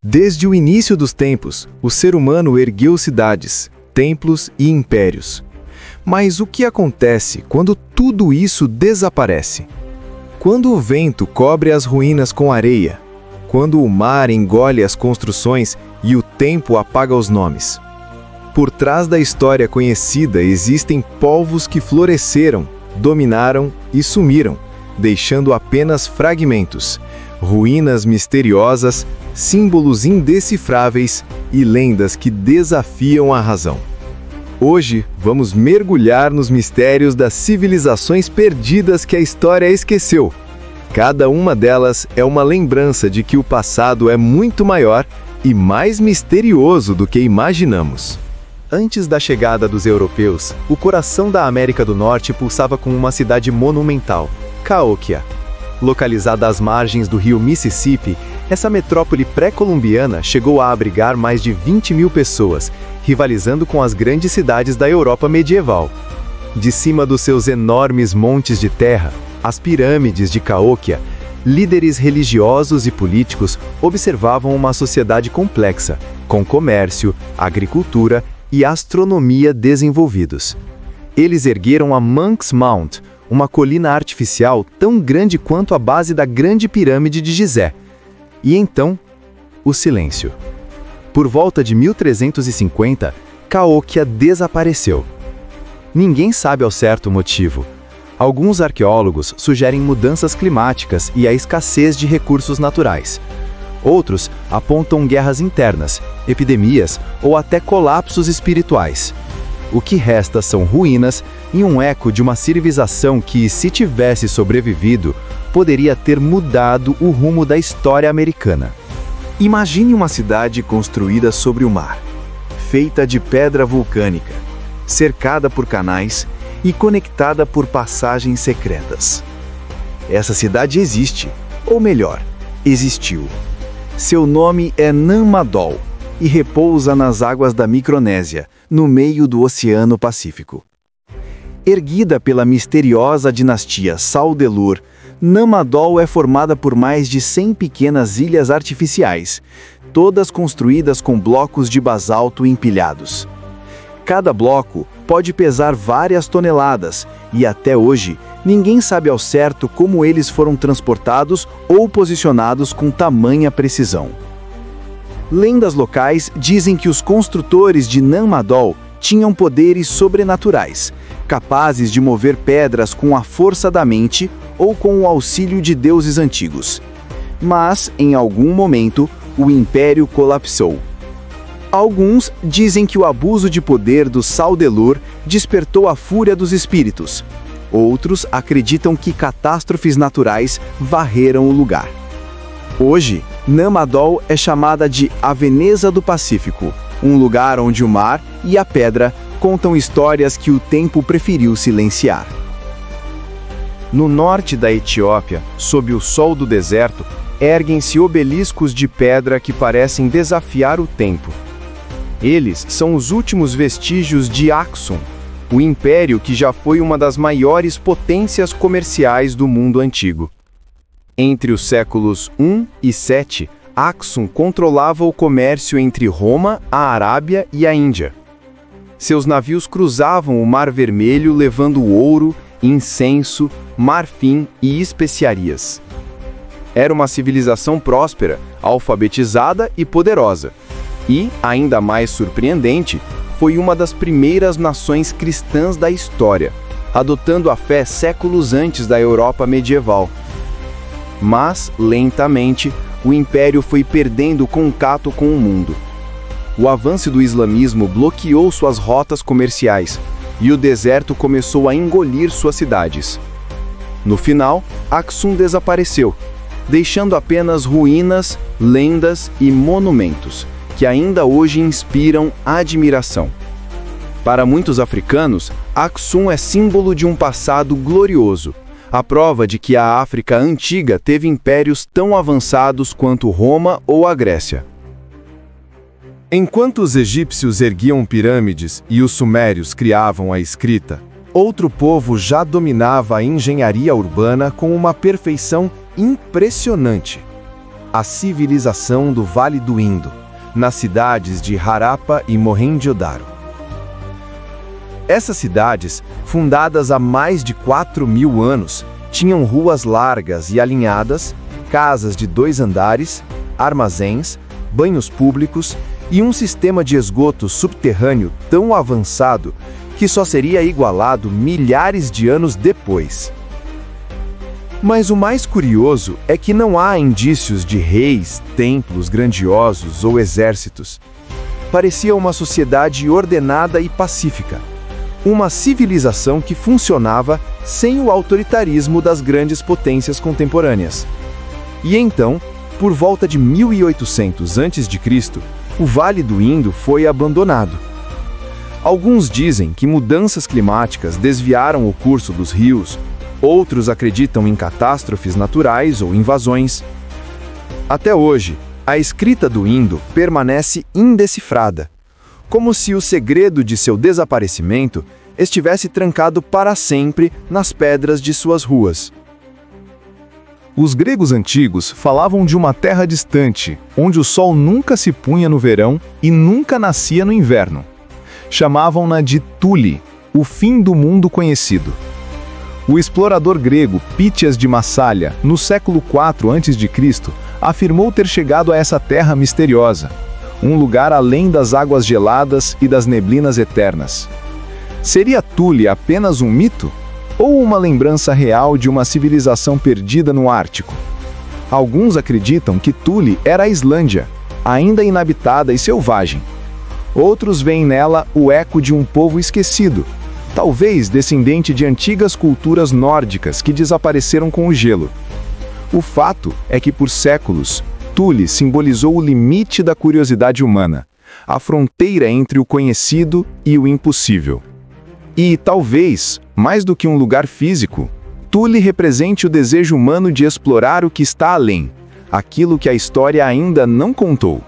Desde o início dos tempos, o ser humano ergueu cidades, templos e impérios. Mas o que acontece quando tudo isso desaparece? Quando o vento cobre as ruínas com areia, quando o mar engole as construções e o tempo apaga os nomes. Por trás da história conhecida existem povos que floresceram, dominaram e sumiram, deixando apenas fragmentos, ruínas misteriosas, símbolos indecifráveis e lendas que desafiam a razão. Hoje, vamos mergulhar nos mistérios das civilizações perdidas que a história esqueceu. Cada uma delas é uma lembrança de que o passado é muito maior e mais misterioso do que imaginamos. Antes da chegada dos europeus, o coração da América do Norte pulsava com uma cidade monumental, Cahokia. Localizada às margens do rio Mississippi, essa metrópole pré-colombiana chegou a abrigar mais de 20 mil pessoas, rivalizando com as grandes cidades da Europa medieval. De cima dos seus enormes montes de terra, as pirâmides de Cahokia, líderes religiosos e políticos observavam uma sociedade complexa, com comércio, agricultura e astronomia desenvolvidos. Eles ergueram a Monk's Mount, uma colina artificial tão grande quanto a base da Grande Pirâmide de Gizé. E então, o silêncio. Por volta de 1350, Cahokia desapareceu. Ninguém sabe ao certo o motivo. Alguns arqueólogos sugerem mudanças climáticas e a escassez de recursos naturais. Outros apontam guerras internas, epidemias ou até colapsos espirituais. O que resta são ruínas e um eco de uma civilização que, se tivesse sobrevivido, poderia ter mudado o rumo da história americana. Imagine uma cidade construída sobre o mar, feita de pedra vulcânica, cercada por canais e conectada por passagens secretas. Essa cidade existe, ou melhor, existiu. Seu nome é Nammadol e repousa nas águas da Micronésia, no meio do Oceano Pacífico. Erguida pela misteriosa dinastia Saudelur, Nammadol é formada por mais de 100 pequenas ilhas artificiais, todas construídas com blocos de basalto empilhados. Cada bloco pode pesar várias toneladas e, até hoje, ninguém sabe ao certo como eles foram transportados ou posicionados com tamanha precisão. Lendas locais dizem que os construtores de Nammadol tinham poderes sobrenaturais, capazes de mover pedras com a força da mente ou com o auxílio de deuses antigos. Mas, em algum momento, o império colapsou. Alguns dizem que o abuso de poder do Saudelur despertou a fúria dos espíritos. Outros acreditam que catástrofes naturais varreram o lugar. Hoje, Nammadol é chamada de a Veneza do Pacífico, um lugar onde o mar e a pedra contam histórias que o tempo preferiu silenciar. No norte da Etiópia, sob o sol do deserto, erguem-se obeliscos de pedra que parecem desafiar o tempo. Eles são os últimos vestígios de Aksum, o império que já foi uma das maiores potências comerciais do mundo antigo. Entre os séculos I e VII, Aksum controlava o comércio entre Roma, a Arábia e a Índia. Seus navios cruzavam o Mar Vermelho levando ouro, incenso, marfim e especiarias. Era uma civilização próspera, alfabetizada e poderosa. E, ainda mais surpreendente, foi uma das primeiras nações cristãs da história, adotando a fé séculos antes da Europa medieval. Mas, lentamente, o império foi perdendo contato com o mundo. O avanço do islamismo bloqueou suas rotas comerciais e o deserto começou a engolir suas cidades. No final, Aksum desapareceu, deixando apenas ruínas, lendas e monumentos, que ainda hoje inspiram admiração. Para muitos africanos, Aksum é símbolo de um passado glorioso, a prova de que a África antiga teve impérios tão avançados quanto Roma ou a Grécia. Enquanto os egípcios erguiam pirâmides e os sumérios criavam a escrita, Outro povo já dominava a engenharia urbana com uma perfeição impressionante: a civilização do Vale do Indo, nas cidades de Harappa e Mohenjo-Daro. Essas cidades, fundadas há mais de 4.000 anos, tinham ruas largas e alinhadas, casas de 2 andares, armazéns, banhos públicos e um sistema de esgoto subterrâneo tão avançado que só seria igualado milhares de anos depois. Mas o mais curioso é que não há indícios de reis, templos grandiosos ou exércitos. Parecia uma sociedade ordenada e pacífica, uma civilização que funcionava sem o autoritarismo das grandes potências contemporâneas. E então, por volta de 1800 a.C., o Vale do Indo foi abandonado. Alguns dizem que mudanças climáticas desviaram o curso dos rios, outros acreditam em catástrofes naturais ou invasões. Até hoje, a escrita do Indo permanece indecifrada, como se o segredo de seu desaparecimento estivesse trancado para sempre nas pedras de suas ruas. Os gregos antigos falavam de uma terra distante, onde o sol nunca se punha no verão e nunca nascia no inverno. Chamavam-na de Tule, o fim do mundo conhecido. O explorador grego Pítias de Massália, no século IV a.C., afirmou ter chegado a essa terra misteriosa, um lugar além das águas geladas e das neblinas eternas. Seria Tule apenas um mito? Ou uma lembrança real de uma civilização perdida no Ártico? Alguns acreditam que Tule era a Islândia, ainda inabitada e selvagem. Outros veem nela o eco de um povo esquecido, talvez descendente de antigas culturas nórdicas que desapareceram com o gelo. O fato é que por séculos, Tule simbolizou o limite da curiosidade humana, a fronteira entre o conhecido e o impossível. E, talvez, mais do que um lugar físico, Tule represente o desejo humano de explorar o que está além, aquilo que a história ainda não contou.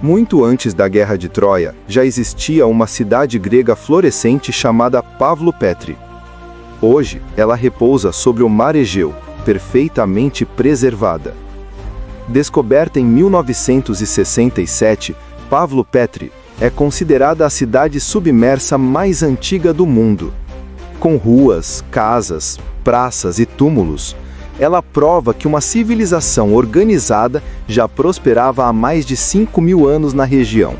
Muito antes da Guerra de Troia, já existia uma cidade grega florescente chamada Pavlopetri. Hoje, ela repousa sobre o mar Egeu, perfeitamente preservada. Descoberta em 1967, Pavlopetri é considerada a cidade submersa mais antiga do mundo. Com ruas, casas, praças e túmulos, ela prova que uma civilização organizada já prosperava há mais de 5.000 anos na região.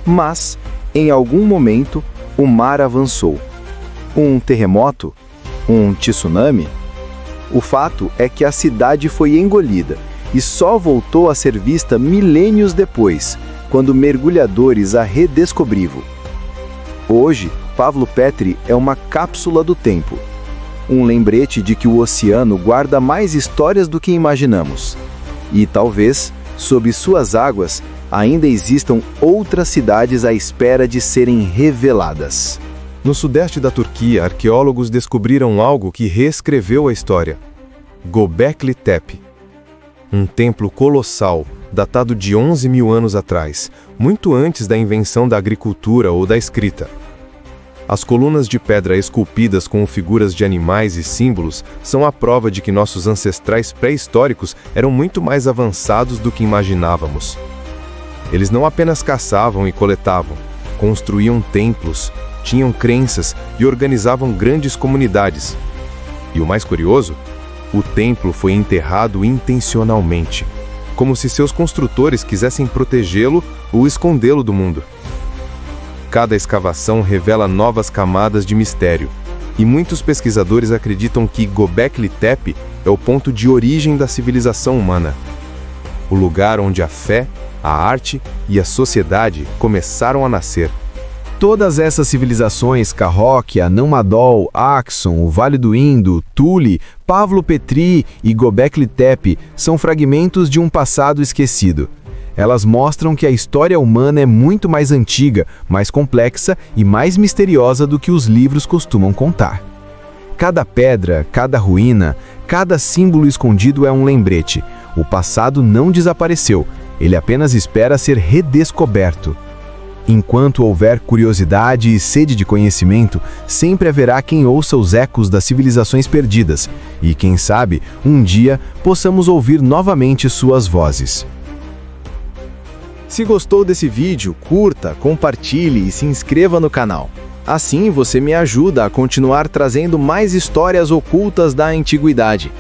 Mas, em algum momento, o mar avançou. Um terremoto? Um tsunami? O fato é que a cidade foi engolida e só voltou a ser vista milênios depois, quando mergulhadores a redescobriram. Hoje, Pavlopetri é uma cápsula do tempo. Um lembrete de que o oceano guarda mais histórias do que imaginamos. E talvez, sob suas águas, ainda existam outras cidades à espera de serem reveladas. No sudeste da Turquia, arqueólogos descobriram algo que reescreveu a história: Göbekli Tepe. Um templo colossal, datado de 11.000 anos atrás, muito antes da invenção da agricultura ou da escrita. As colunas de pedra esculpidas com figuras de animais e símbolos são a prova de que nossos ancestrais pré-históricos eram muito mais avançados do que imaginávamos. Eles não apenas caçavam e coletavam, construíam templos, tinham crenças e organizavam grandes comunidades. E o mais curioso, o templo foi enterrado intencionalmente, como se seus construtores quisessem protegê-lo ou escondê-lo do mundo. Cada escavação revela novas camadas de mistério, e muitos pesquisadores acreditam que Göbekli Tepe é o ponto de origem da civilização humana. O lugar onde a fé, a arte e a sociedade começaram a nascer. Todas essas civilizações, Cahokia, Não-Madol, Axum, o Vale do Indo, Tule, Pavlopetri e Göbekli Tepe são fragmentos de um passado esquecido. Elas mostram que a história humana é muito mais antiga, mais complexa e mais misteriosa do que os livros costumam contar. Cada pedra, cada ruína, cada símbolo escondido é um lembrete. O passado não desapareceu, ele apenas espera ser redescoberto. Enquanto houver curiosidade e sede de conhecimento, sempre haverá quem ouça os ecos das civilizações perdidas, e quem sabe, um dia, possamos ouvir novamente suas vozes. Se gostou desse vídeo, curta, compartilhe e se inscreva no canal. Assim você me ajuda a continuar trazendo mais histórias ocultas da antiguidade.